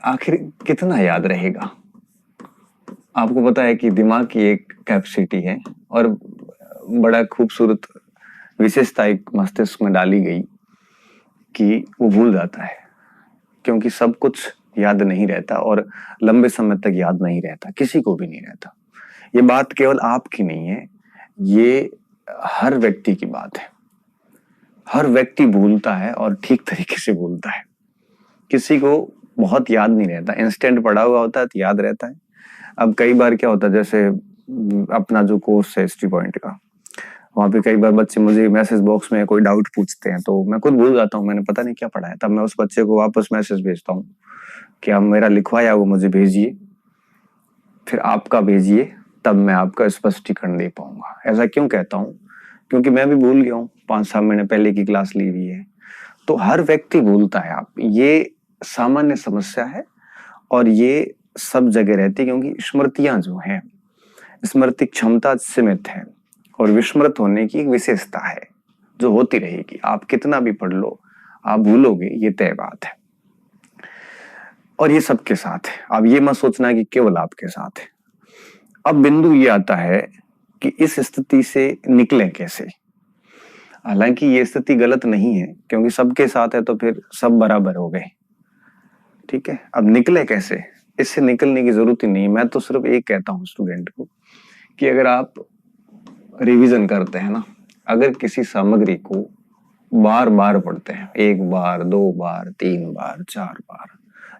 आखिर कितना याद रहेगा। आपको पता है कि दिमाग की एक कैपेसिटी है और बड़ा खूबसूरत विशेषता एक मस्तिष्क में डाली गई कि वो भूल जाता है, क्योंकि सब कुछ याद नहीं रहता और लंबे समय तक याद नहीं रहता, किसी को भी नहीं रहता। ये बात केवल आपकी नहीं है, ये हर व्यक्ति की बात है। हर व्यक्ति भूलता है और ठीक तरीके से भूलता है। किसी को बहुत याद नहीं रहता, इंस्टेंट पढ़ा हुआ होता है तो याद रहता है। अब कई बार क्या होता है, जैसे अपना जो कोर्स है हिस्ट्री पॉइंट का, वहां पे कई बार बच्चे मुझे मैसेज बॉक्स में कोई डाउट पूछते हैं तो मैं खुद भूल जाता हूँ, मैंने पता नहीं क्या पढ़ा है। तब मैं उस बच्चे को वापस मैसेज भेजता हूँ कि आप मेरा लिखवाया वो मुझे भेजिए, फिर आपका भेजिए, तब मैं आपका स्पष्टीकरण दे पाऊंगा। ऐसा क्यों कहता हूँ? क्योंकि मैं भी भूल गया हूँ, 5-6 महीने पहले की क्लास ली हुई है। तो हर व्यक्ति भूलता है, आप ये सामान्य समस्या है और ये सब जगह रहती है, क्योंकि स्मृतियां जो हैं, स्मृति क्षमता सीमित है और विस्मृत होने की एक विशेषता है जो होती रहेगी। आप कितना भी पढ़ लो, आप भूलोगे, ये तय बात है। और ये सबके साथ है। अब ये मत सोचना कि केवल आपके साथ है। अब बिंदु ये आता है कि इस स्थिति से निकलें कैसे। हालांकि ये स्थिति गलत नहीं है, क्योंकि सबके साथ है तो फिर सब बराबर हो गए, ठीक है। अब निकले कैसे, इससे निकलने की जरूरत ही नहीं। मैं तो सिर्फ एक कहता हूँ स्टूडेंट को कि अगर आप रिवीजन करते हैं ना, अगर किसी सामग्री को बार बार पढ़ते हैं, 1 बार 2 बार 3 बार 4 बार,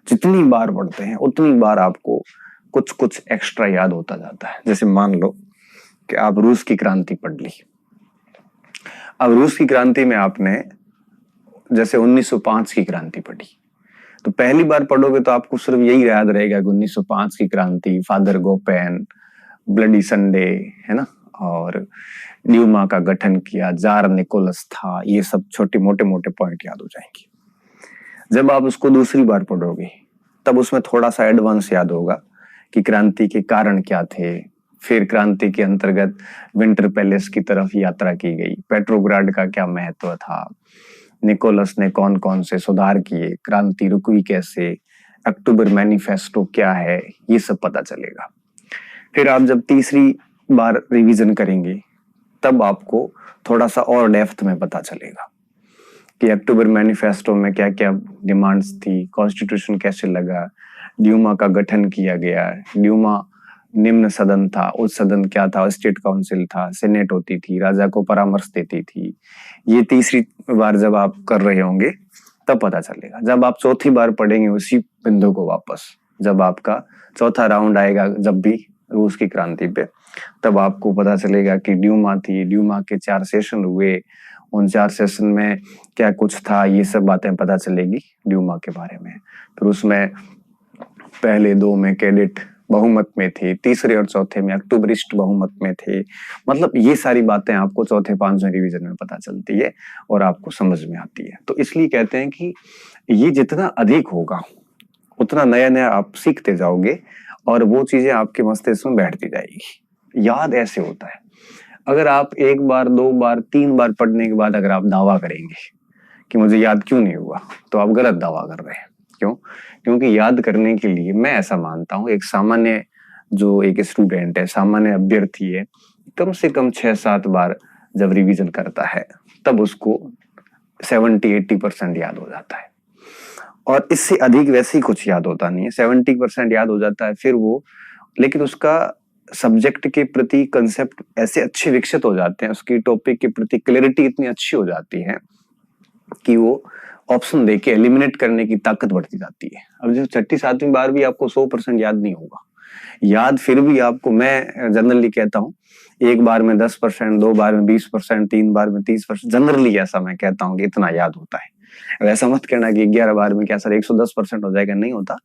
जितनी बार पढ़ते हैं उतनी बार आपको कुछ कुछ एक्स्ट्रा याद होता जाता है। जैसे मान लो कि आप रूस की क्रांति पढ़ ली। अब रूस की क्रांति में आपने जैसे 1905 की क्रांति पढ़ी, तो पहली बार पढ़ोगे तो आपको सिर्फ यही याद रहेगा कि 1905 की क्रांति, फादर गोपेन, ब्लडी संडे, है ना, और ड्यूमा का गठन किया, जार निकोलस था, ये सब छोटे मोटे मोटे पॉइंट याद हो जाएंगे। जब आप उसको दूसरी बार पढ़ोगे तब उसमें थोड़ा सा एडवांस याद होगा कि क्रांति के कारण क्या थे। फिर क्रांति के अंतर्गत विंटर पैलेस की तरफ यात्रा की गई, पेट्रोग्राड का क्या महत्व था, निकोलस ने कौन कौन से सुधार किए, क्रांति रुकी कैसे, अक्टूबर मैनिफेस्टो क्या है, ये सब पता चलेगा। फिर आप जब तीसरी बार रिवीजन करेंगे तब आपको थोड़ा सा और डेप्थ में पता चलेगा कि अक्टूबर मैनिफेस्टो में क्या क्या डिमांड्स थी, कॉन्स्टिट्यूशन कैसे लगा, ड्यूमा का गठन किया गया। ड्यूमा निम्न सदन था, उच्च सदन क्या था, स्टेट काउंसिल था, सेनेट होती थी, राजा को परामर्श देती थी। ये तीसरी बार जब आप कर रहे होंगे तब पता चलेगा। जब आप चौथी बार पढ़ेंगे उसी बिंदु को वापस, जब आपका चौथा राउंड आएगा, जब भी रूस की क्रांति पे, तब आपको पता चलेगा कि ड्यूमा थी, ड्यूमा के 4 सेशन हुए, उन 4 सेशन में क्या कुछ था, ये सब बातें पता चलेगी ड्यूमा के बारे में। फिर उसमें पहले 2 में कैडेट बहुमत में थे, तीसरे और चौथे में अक्टूबरिस्ट बहुमत में थे। मतलब ये सारी बातें आपको चौथे 5वें रिवीजन में पता चलती है और आपको समझ में आती है। तो इसलिए कहते हैं कि ये जितना अधिक होगा उतना नया नया आप सीखते जाओगे और वो चीजें आपके मस्तिष्क में बैठती जाएगी। याद ऐसे होता है, अगर आप 1 बार 2 बार 3 बार पढ़ने के बाद अगर आप दावा करेंगे कि मुझे याद क्यों नहीं हुआ, तो आप गलत दावा कर रहे हैं। क्यों? क्योंकि याद करने के लिए मैं ऐसा मानता हूँ, एक सामान्य जो एक स्टूडेंट है, सामान्य अभ्यर्थी है, कम से कम 6-7 बार जब रिवीजन करता है तब उसको 70-80% याद हो जाता है। और इससे अधिक वैसे ही कुछ याद होता नहीं है, 70% याद हो जाता है। फिर वो, लेकिन उसका सब्जेक्ट के प्रति कंसेप्ट ऐसे अच्छे विकसित हो जाते हैं, उसकी टॉपिक के प्रति क्लैरिटी इतनी अच्छी हो जाती है कि वो ऑप्शन देके एलिमिनेट करने की ताकत बढ़ती जाती है। अब जो 6ठी-7वीं बार भी आपको 100% याद नहीं होगा, याद फिर भी आपको, मैं जनरली कहता हूँ, 1 बार में 10%, 2 बार में 20%, 3 बार में 30%, जनरली ऐसा मैं कहता हूँ कि इतना याद होता है। ऐसा मत कहना कि 11 बार में क्या सर 110% हो जाएगा, नहीं होता,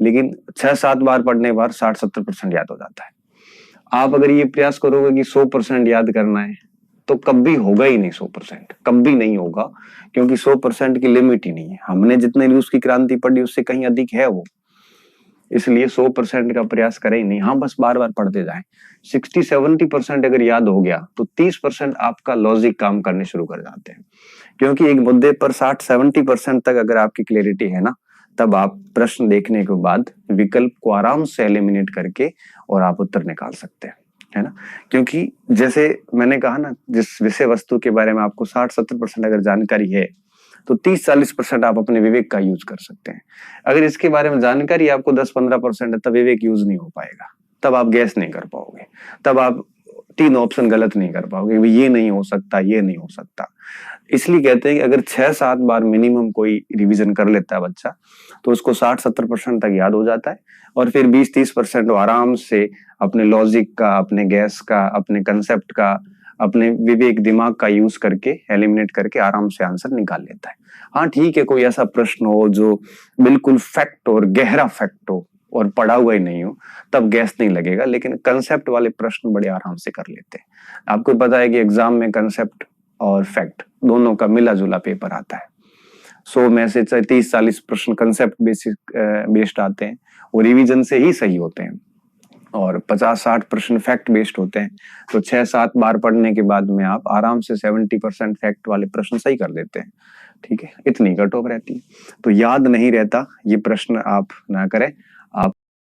लेकिन 6-7 बार पढ़ने पर 60-70% याद हो जाता है। आप अगर ये प्रयास करोगे कि 100% याद करना है तो कभी होगा ही नहीं, 100% कभी नहीं होगा, क्योंकि 100% की लिमिट ही नहीं है। हमने जितने रूस की क्रांति पढ़ी उससे कहीं अधिक है वो, इसलिए 100% का प्रयास करें ही नहीं। हाँ, बस बार बार पढ़ते जाएं। 60-70% अगर याद हो गया तो 30% आपका लॉजिक काम करने शुरू कर जाते हैं, क्योंकि एक मुद्दे पर 60-70% तक अगर आपकी क्लैरिटी है ना, तब आप प्रश्न देखने के बाद विकल्प को आराम से एलिमिनेट करके और आप उत्तर निकाल सकते हैं, है ना। क्योंकि जैसे मैंने कहा ना, जिस विषय वस्तु के बारे में आपको 60-70% अगर जानकारी है तो 30-40% आप अपने विवेक का यूज कर सकते हैं। अगर इसके बारे में जानकारी आपको 10-15% है, तब विवेक यूज नहीं हो पाएगा, तब आप गैस नहीं कर पाओगे, तब आप 3 ऑप्शन गलत नहीं कर पाओगे, ये नहीं हो सकता, ये नहीं हो सकता। इसलिए कहते हैं कि अगर 6-7 बार मिनिमम कोई रिवीजन कर लेता है बच्चा, तो उसको 60-70% तक याद हो जाता है, और फिर 20-30% वो आराम से अपने लॉजिक का, अपने गैस का, अपने कंसेप्ट का, अपने विवेक दिमाग का यूज करके एलिमिनेट करके आराम से आंसर निकाल लेता है। हाँ ठीक है, कोई ऐसा प्रश्न हो जो बिल्कुल फैक्ट और गहरा फैक्ट हो और पढ़ा हुआ ही नहीं हो, तब गैस नहीं लगेगा, लेकिन कंसेप्ट वाले प्रश्न बड़े आराम से कर लेते हैं। आपको पता है कि एग्जाम में कंसेप्ट और फैक्ट दोनों का मिला जुला पेपर आता है। 100 में से 30-40 प्रश्न कंसेप्ट बेस्ड आते हैं, वो रिवीजन से ही सही होते हैं, और 50-60 प्रश्न फैक्ट बेस्ड होते हैं। तो 6-7 बार पढ़ने के बाद में आप आराम से 70% फैक्ट वाले प्रश्न सही कर देते हैं। ठीक है, इतनी कट ऑफ रहती है। तो याद नहीं रहता, ये प्रश्न आप ना करें,